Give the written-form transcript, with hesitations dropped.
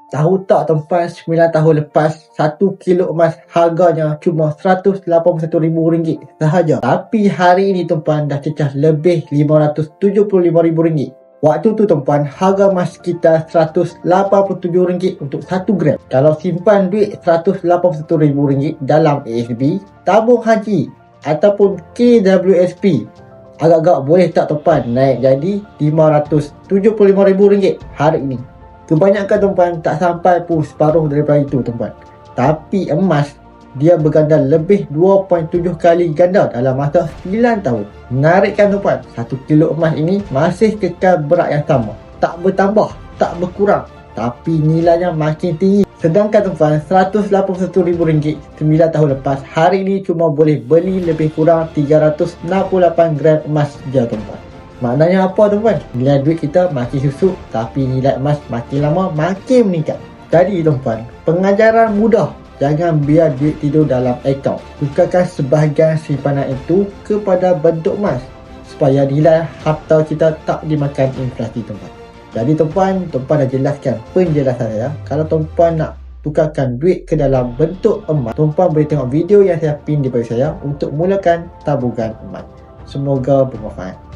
Tahu tak tuan-puan, 9 tahun lepas 1 kilo emas harganya cuma RM181,000 sahaja. Tapi hari ini tuan-puan dah cecah lebih RM575,000. Waktu tu tuan-puan, harga emas kita RM187 untuk 1 gram. Kalau simpan duit RM181,000 dalam ASB, tabung haji ataupun KWSP, agak-agak boleh tak tuan-puan naik jadi RM575,000 hari ini. Kebanyakan tuan-puan tak sampai pun separuh daripada itu tuan-puan. Tapi emas, dia berganda lebih 2.7 kali ganda dalam masa 9 tahun. Menarikkan tuan-puan, 1 kilo emas ini masih kekal berat yang sama. Tak bertambah, tak berkurang, tapi nilainya makin tinggi. Sedangkan tuan-puan, RM181,000 9 tahun lepas, hari ini cuma boleh beli lebih kurang 368 gram emas je tuan-puan. Maknanya apa tuan-puan? Nilai duit kita makin susut, tapi nilai emas makin lama makin meningkat. Jadi tuan-puan, pengajaran mudah. Jangan biar duit tidur dalam akaun. Tukarkan sebahagian simpanan itu kepada bentuk emas, supaya nilai harta kita tak dimakan inflasi tuan-puan. Jadi tuan-puan dah jelaskan penjelasan saya. Kalau tuan-puan nak tukarkan duit ke dalam bentuk emas, tuan-puan boleh tengok video yang saya pin di bawah saya untuk mulakan tabungan emas. Semoga bermanfaat.